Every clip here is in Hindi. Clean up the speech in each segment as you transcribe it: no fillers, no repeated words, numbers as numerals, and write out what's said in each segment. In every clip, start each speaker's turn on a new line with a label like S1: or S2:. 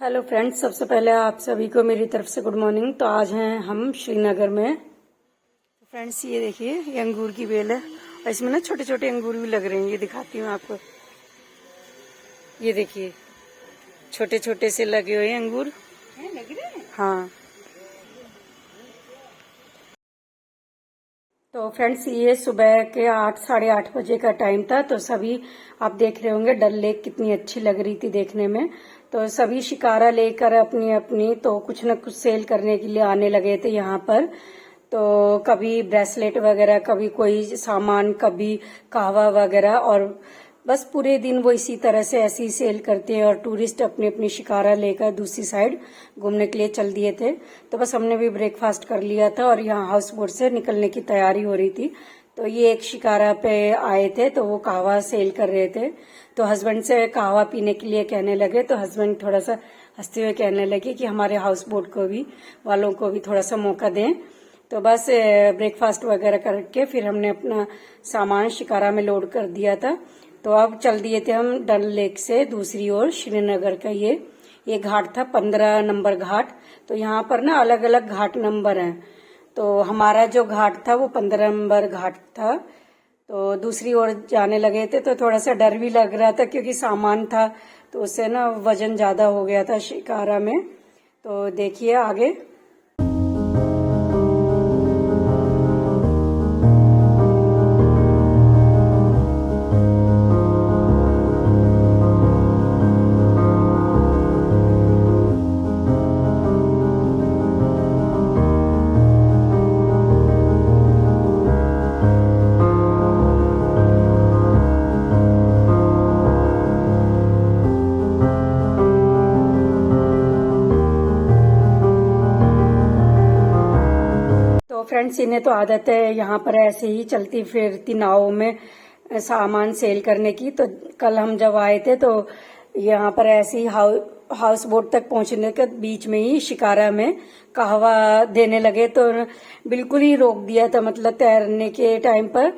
S1: हेलो फ्रेंड्स, सबसे पहले आप सभी को मेरी तरफ से गुड मॉर्निंग। तो आज हैं हम श्रीनगर में। तो फ्रेंड्स ये देखिए, ये अंगूर की बेल है और इसमें ना छोटे छोटे अंगूर भी लग रहे हैं। ये दिखाती हूँ आपको। ये देखिए छोटे छोटे से लगे हुए हैं अंगूर। लग रहे हैं? हाँ। तो फ्रेंड्स ये सुबह के 8 साढ़े 8 बजे का टाइम था। तो सभी आप देख रहे होंगे डल लेक कितनी अच्छी लग रही थी देखने में। तो सभी शिकारा लेकर अपनी अपनी तो कुछ न कुछ सेल करने के लिए आने लगे थे यहाँ पर। तो कभी ब्रेसलेट वगैरह, कभी कोई सामान, कभी कहवा वगैरह, और बस पूरे दिन वो इसी तरह से ऐसे ही सेल करते हैं। और टूरिस्ट अपनी अपनी शिकारा लेकर दूसरी साइड घूमने के लिए चल दिए थे। तो बस हमने भी ब्रेकफास्ट कर लिया था और यहाँ हाउस बोट से निकलने की तैयारी हो रही थी। तो ये एक शिकारा पे आए थे, तो वो कहवा सेल कर रहे थे। तो हस्बैंड से कहवा पीने के लिए कहने लगे। तो हस्बैंड थोड़ा सा हंसते हुए कहने लगे कि हमारे हाउस बोट को भी वालों को भी थोड़ा सा मौका दें। तो बस ब्रेकफास्ट वगैरह करके फिर हमने अपना सामान शिकारा में लोड कर दिया था। तो अब चल दिए थे हम डल लेक से दूसरी ओर श्रीनगर का। ये घाट था 15 नंबर घाट। तो यहाँ पर ना अलग अलग घाट नंबर हैं। तो हमारा जो घाट था वो 15 नंबर घाट था। तो दूसरी ओर जाने लगे थे तो थोड़ा सा डर भी लग रहा था क्योंकि सामान था, तो उससे ना वजन ज्यादा हो गया था शिकारा में। तो देखिए आगे। फ्रेंड्स इन्हें तो आदत है यहाँ पर ऐसे ही चलती फिरती नाव में सामान सेल करने की। तो कल हम जब आए थे तो यहाँ पर ऐसे ही हाउस बोट तक पहुंचने के बीच में ही शिकारा में कहवा देने लगे। तो बिल्कुल ही रोक दिया था, मतलब तैरने के टाइम पर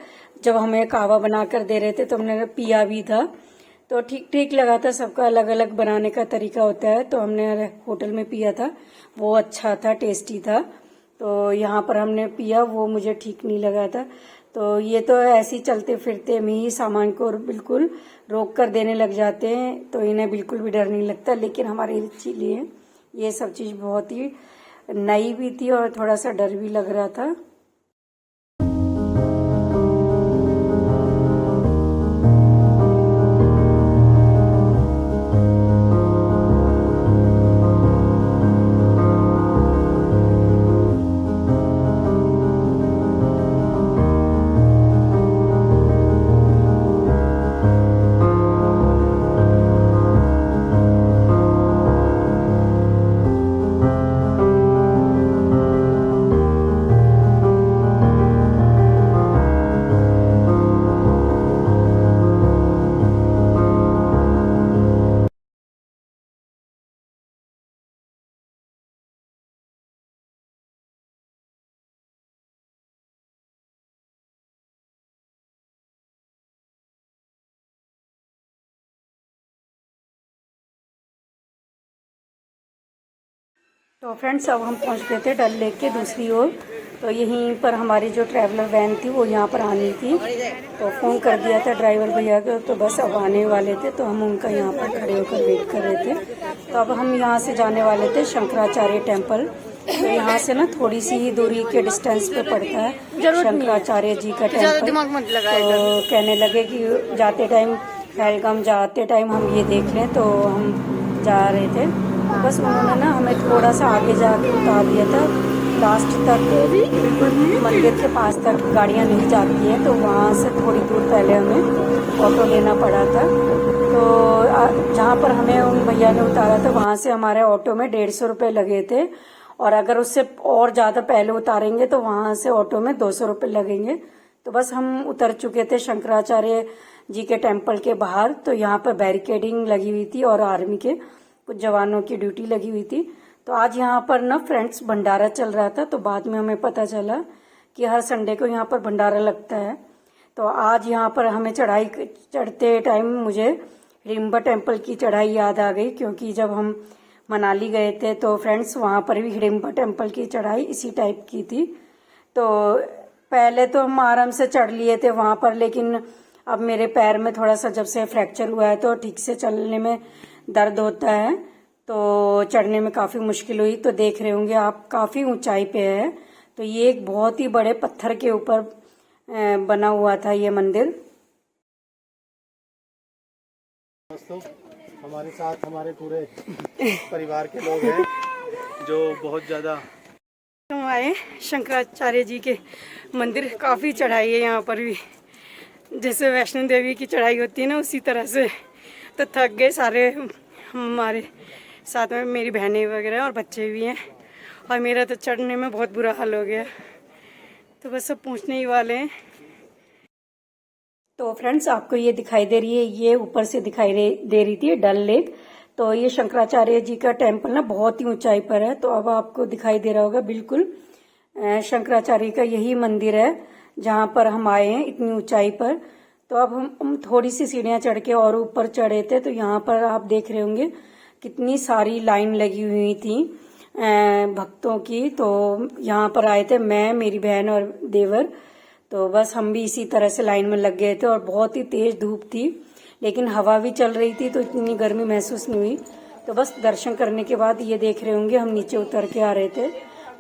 S1: जब हमें कहवा बना कर दे रहे थे तो हमने पिया भी था। तो ठीक ठीक लगा था। सबका अलग अलग बनाने का तरीका होता है। तो हमने होटल में पिया था, वो अच्छा था, टेस्टी था। तो यहाँ पर हमने पिया, वो मुझे ठीक नहीं लगा था। तो ये तो ऐसे ही चलते फिरते में ही सामान को बिल्कुल रोक कर देने लग जाते हैं। तो इन्हें बिल्कुल भी डर नहीं लगता। लेकिन हमारे लिए ये सब चीज़ बहुत ही नई भी थी और थोड़ा सा डर भी लग रहा था। तो फ्रेंड्स अब हम पहुंच गए थे डल लेक के दूसरी ओर। तो यहीं पर हमारी जो ट्रैवलर वैन थी वो यहाँ पर आनी थी। तो फ़ोन कर दिया था ड्राइवर भैया को, तो बस अब आने वाले थे। तो हम उनका यहाँ पर खड़े होकर वेट कर रहे थे। तो अब हम यहाँ से जाने वाले थे शंकराचार्य टेम्पल। तो यहाँ से ना थोड़ी सी ही दूरी के डिस्टेंस पे पड़ता है शंकराचार्य जी का टेम्पल। तो कहने लगे कि जाते टाइम पहलगाम जाते टाइम हम ये देख लें। तो हम जा रहे थे, बस उन्होंने ना हमें थोड़ा सा आगे जाके उतार दिया था। लास्ट तक बिल्कुल मंदिर के पास तक गाड़ियाँ नहीं जाती हैं। तो वहाँ से थोड़ी दूर पहले हमें ऑटो लेना पड़ा था। तो जहाँ पर हमें उन भैया ने उतारा था वहाँ से हमारे ऑटो में 150 रुपये लगे थे। और अगर उससे और ज़्यादा पहले उतारेंगे तो वहाँ से ऑटो में 200 रुपये लगेंगे। तो बस हम उतर चुके थे शंकराचार्य जी के टेम्पल के बाहर। तो यहाँ पर बैरिकेडिंग लगी हुई थी और आर्मी के कुछ जवानों की ड्यूटी लगी हुई थी। तो आज यहाँ पर ना फ्रेंड्स भंडारा चल रहा था। तो बाद में हमें पता चला कि हर संडे को यहाँ पर भंडारा लगता है। तो आज यहाँ पर हमें चढ़ाई चढ़ते टाइम मुझे रिम्बा टेम्पल की चढ़ाई याद आ गई, क्योंकि जब हम मनाली गए थे तो फ्रेंड्स वहाँ पर भी हिडिंबा टेम्पल की चढ़ाई इसी टाइप की थी। तो पहले तो हम आराम से चढ़ लिए थे वहाँ पर, लेकिन अब मेरे पैर में थोड़ा सा जब से फ्रैक्चर हुआ है तो ठीक से चलने में दर्द होता है, तो चढ़ने में काफ़ी मुश्किल हुई। तो देख रहे होंगे आप काफ़ी ऊंचाई पे है। तो ये एक बहुत ही बड़े पत्थर के ऊपर बना हुआ था ये मंदिर।
S2: दोस्तों, हमारे साथ हमारे पूरे परिवार के लोग हैं जो बहुत ज़्यादा।
S1: हम आए शंकराचार्य जी के मंदिर। काफ़ी चढ़ाई है यहाँ पर भी, जैसे वैष्णो देवी की चढ़ाई होती है ना उसी तरह से। तो थक गए सारे, हमारे साथ में मेरी बहनें वगैरह और बच्चे भी हैं, और मेरा तो चढ़ने में बहुत बुरा हाल हो गया। तो बस सब पहुँचने ही वाले हैं। तो फ्रेंड्स, आपको ये दिखाई दे रही है, ये ऊपर से दिखाई दे रही थी डल लेक। तो ये शंकराचार्य जी का टेम्पल ना बहुत ही ऊंचाई पर है। तो अब आपको दिखाई दे रहा होगा, बिल्कुल शंकराचार्य का यही मंदिर है जहां पर हम आए हैं इतनी ऊंचाई पर। तो अब हम थोड़ी सी सीढ़ियां चढ़ के और ऊपर चढ़े थे। तो यहाँ पर आप देख रहे होंगे कितनी सारी लाइन लगी हुई थी भक्तों की। तो यहाँ पर आए थे मैं, मेरी बहन और देवर। तो बस हम भी इसी तरह से लाइन में लग गए थे, और बहुत ही तेज धूप थी, लेकिन हवा भी चल रही थी तो इतनी गर्मी महसूस नहीं हुई। तो बस दर्शन करने के बाद ये देख रहे होंगे हम नीचे उतर के आ रहे थे।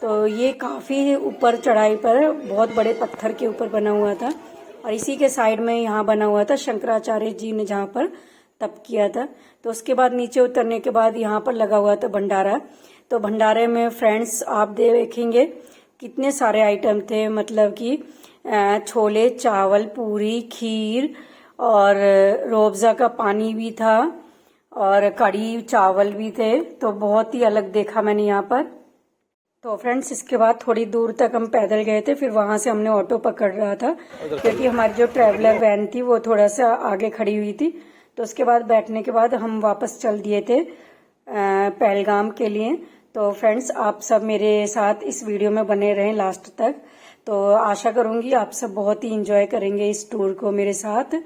S1: तो ये काफ़ी ऊपर चढ़ाई पर बहुत बड़े पत्थर के ऊपर बना हुआ था, और इसी के साइड में यहाँ बना हुआ था शंकराचार्य जी ने जहाँ पर तप किया था। तो उसके बाद नीचे उतरने के बाद यहाँ पर लगा हुआ था भंडारा। तो भंडारे में फ्रेंड्स आप देखेंगे कितने सारे आइटम थे, मतलब कि छोले चावल, पूरी, खीर और रूअफ़ज़ा का पानी भी था, और कढ़ी चावल भी थे। तो बहुत ही अलग देखा मैंने यहाँ पर। तो फ्रेंड्स, इसके बाद थोड़ी दूर तक हम पैदल गए थे, फिर वहां से हमने ऑटो पकड़ रहा था क्योंकि हमारी जो ट्रैवलर वैन थी वो थोड़ा सा आगे खड़ी हुई थी। तो उसके बाद बैठने के बाद हम वापस चल दिए थे पहलगाम के लिए। तो फ्रेंड्स, आप सब मेरे साथ इस वीडियो में बने रहें लास्ट तक। तो आशा करूंगी आप सब बहुत ही इंजॉय करेंगे इस टूर को मेरे साथ।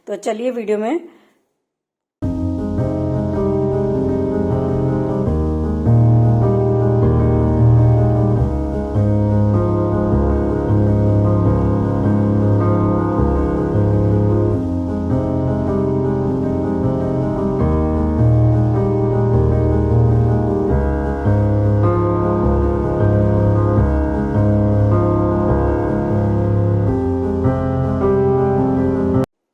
S1: तो चलिए वीडियो में।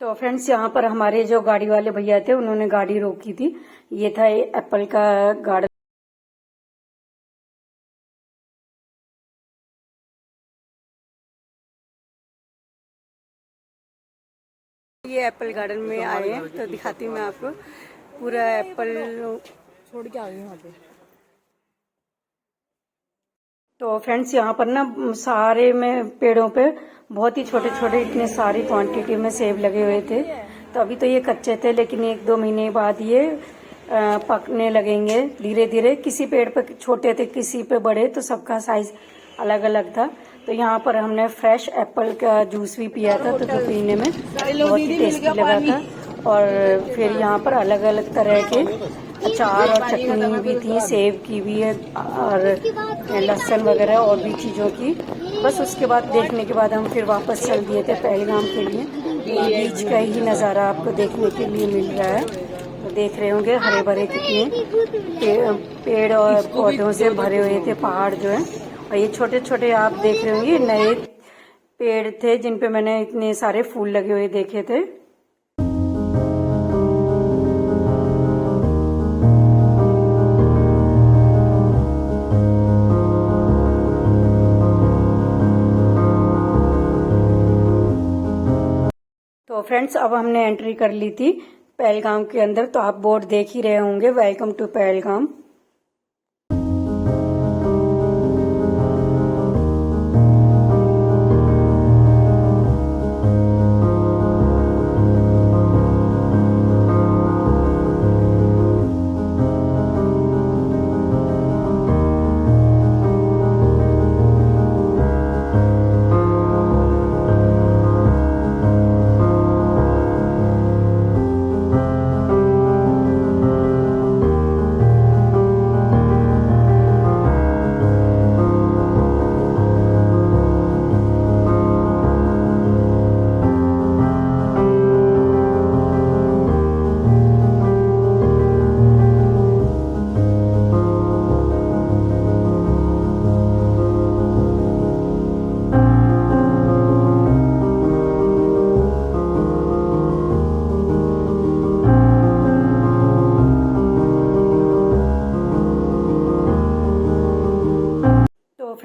S1: तो फ्रेंड्स, यहाँ पर हमारे जो गाड़ी वाले भैया थे उन्होंने गाड़ी रोकी थी। ये था एप्पल का गार्डन। ये एप्पल गार्डन में आए हैं, तो दिखाती हूँ मैं आपको पूरा एप्पल छोड़ के आ गई वहाँ पे। तो फ्रेंड्स, यहाँ पर ना सारे में पेड़ों पे बहुत ही छोटे छोटे इतने सारी क्वांटिटी में सेब लगे हुए थे। तो अभी तो ये कच्चे थे, लेकिन 1-2 महीने बाद ये पकने लगेंगे धीरे धीरे। किसी पेड़ पे छोटे थे, किसी पे बड़े, तो सबका साइज अलग अलग था। तो यहाँ पर हमने फ्रेश एप्पल का जूस भी पिया था, तो जो पीने में बहुत ही टेस्टी लगा था। और फिर यहाँ पर अलग अलग तरह के अचार और चटनी भी थी, सेब की भी है और लहसुन वगैरह और भी चीज़ों की। बस उसके बाद देखने के बाद हम फिर वापस चल दिए थे पहलगाम के लिए। बीच का ही नज़ारा आपको देखने के लिए मिल रहा है। तो देख रहे होंगे हरे भरे कितने पेड़ और पौधों से भरे हुए थे पहाड़ जो है। और ये छोटे छोटे आप देख रहे होंगे नए पेड़ थे जिन पे मैंने इतने सारे फूल लगे हुए देखे थे। तो फ्रेंड्स, अब हमने एंट्री कर ली थी पहलगाम के अंदर। तो आप बोर्ड देख ही रहे होंगे, वेलकम टू पहलगाम।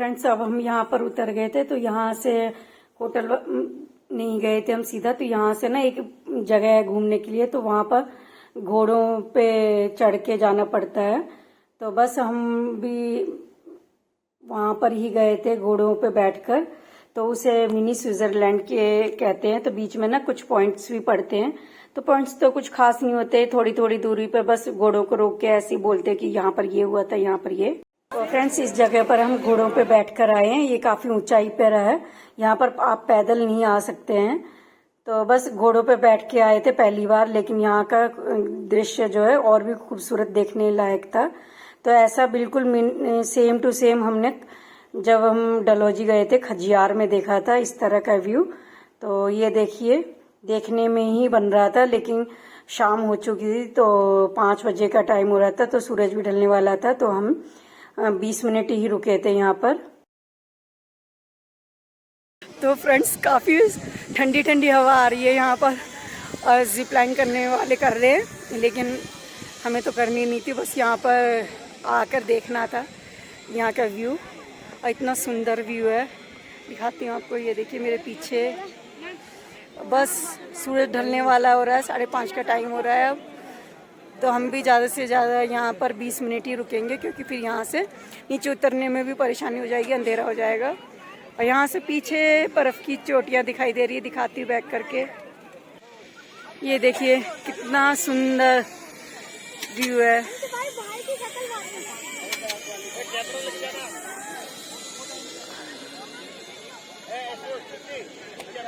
S1: फ्रेंड्स अब हम यहाँ पर उतर गए थे, तो यहाँ से होटल नहीं गए थे हम सीधा, तो यहाँ से ना एक जगह है घूमने के लिए, तो वहां पर घोड़ों पे चढ़ के जाना पड़ता है। तो बस हम भी वहां पर ही गए थे घोड़ों पे बैठकर। तो उसे मिनी स्विट्जरलैंड के कहते हैं। तो बीच में ना कुछ पॉइंट्स भी पड़ते हैं, तो पॉइंट्स तो कुछ खास नहीं होते, थोड़ी थोड़ी दूरी पे बस घोड़ों को रोक के ऐसे ही बोलते कि यहाँ पर ये हुआ था, यहाँ पर ये। तो फ्रेंड्स इस जगह पर हम घोड़ों पे बैठकर आए हैं। ये काफी ऊंचाई पर है, यहाँ पर आप पैदल नहीं आ सकते हैं। तो बस घोड़ों पे बैठ के आए थे पहली बार, लेकिन यहाँ का दृश्य जो है और भी खूबसूरत देखने लायक था। तो ऐसा बिल्कुल सेम टू सेम हमने जब हम डलहौजी गए थे खजियार में देखा था, इस तरह का व्यू। तो ये देखिए, देखने में ही बन रहा था, लेकिन शाम हो चुकी थी, तो 5 बजे का टाइम हो रहा था, तो सूरज भी ढलने वाला था। तो हम 20 मिनट ही रुके थे यहाँ पर। तो फ्रेंड्स काफी ठंडी ठंडी हवा आ रही है यहाँ पर, और जिप लाइन करने वाले कर रहे हैं, लेकिन हमें तो करनी नहीं थी, बस यहाँ पर आकर देखना था यहाँ का व्यू। और इतना सुंदर व्यू है, दिखाती हूँ आपको। ये देखिए मेरे पीछे, बस सूरज ढलने वाला हो रहा है, 5:30 का टाइम हो रहा है अब। तो हम भी ज़्यादा से ज़्यादा यहाँ पर 20 मिनट ही रुकेंगे, क्योंकि फिर यहाँ से नीचे उतरने में भी परेशानी हो जाएगी, अंधेरा हो जाएगा। और यहाँ से पीछे बर्फ़ की चोटियाँ दिखाई दे रही है, दिखाती हूँ बैक करके। ये देखिए कितना सुंदर व्यू है।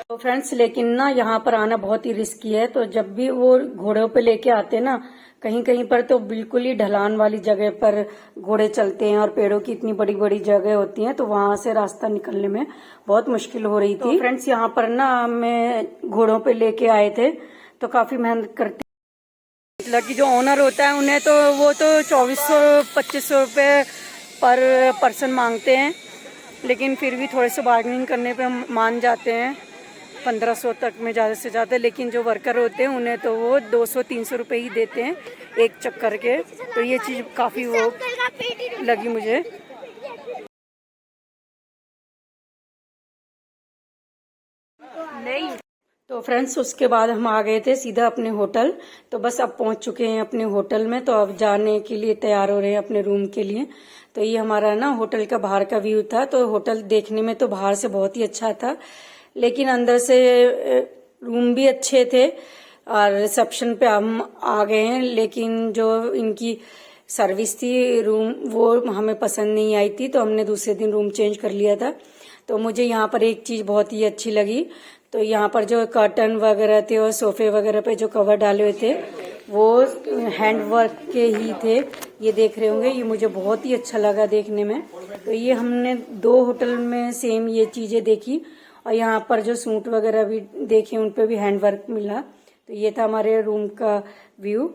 S1: तो फ्रेंड्स लेकिन ना यहाँ पर आना बहुत ही रिस्की है। तो जब भी वो घोड़ों पे लेके आते हैं ना, कहीं कहीं पर तो बिल्कुल ही ढलान वाली जगह पर घोड़े चलते हैं, और पेड़ों की इतनी बड़ी बड़ी जगह होती हैं, तो वहां से रास्ता निकलने में बहुत मुश्किल हो रही थी। तो फ्रेंड्स यहाँ पर ना हमें घोड़ों पे लेके आए थे, तो काफी मेहनत करते की जो ओनर होता है उन्हें तो वो तो 2400-2500 रुपये पर पर्सन मांगते हैं, लेकिन फिर भी थोड़े से बार्गेनिंग करने पे मान जाते हैं 1500 तक में ज़्यादा से ज़्यादा। लेकिन जो वर्कर होते हैं उन्हें तो वो 200-300 रुपये ही देते हैं एक चक्कर के। तो ये चीज़ काफ़ी वो लगी मुझे। नहीं तो फ्रेंड्स उसके बाद हम आ गए थे सीधा अपने होटल। तो बस अब पहुंच चुके हैं अपने होटल में, तो अब जाने के लिए तैयार हो रहे हैं अपने रूम के लिए। तो ये हमारा ना होटल का बाहर का व्यू था। तो होटल देखने में तो बाहर से बहुत ही अच्छा था, लेकिन अंदर से रूम भी अच्छे थे। और रिसेप्शन पे हम आ गए हैं, लेकिन जो इनकी सर्विस थी रूम वो हमें पसंद नहीं आई थी, तो हमने दूसरे दिन रूम चेंज कर लिया था। तो मुझे यहाँ पर एक चीज बहुत ही अच्छी लगी। तो यहाँ पर जो कर्टन वगैरह थे और सोफे वगैरह पे जो कवर डाले हुए थे वो हैंड वर्क के ही थे। ये देख रहे होंगे, ये मुझे बहुत ही अच्छा लगा देखने में। तो ये हमने 2 होटल में सेम ये चीजें देखी, और यहाँ पर जो सूट वगैरह भी देखे उन पे भी हैंड वर्क मिला। तो ये था हमारे रूम का व्यू।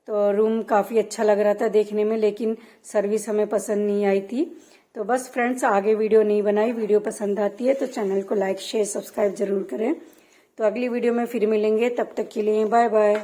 S1: तो रूम काफी अच्छा लग रहा था देखने में, लेकिन सर्विस हमें पसंद नहीं आई थी। तो बस फ्रेंड्स आगे वीडियो नहीं बनाई। वीडियो पसंद आती है तो चैनल को लाइक शेयर सब्सक्राइब जरूर करें। तो अगली वीडियो में फिर मिलेंगे, तब तक के लिए बाय बाय।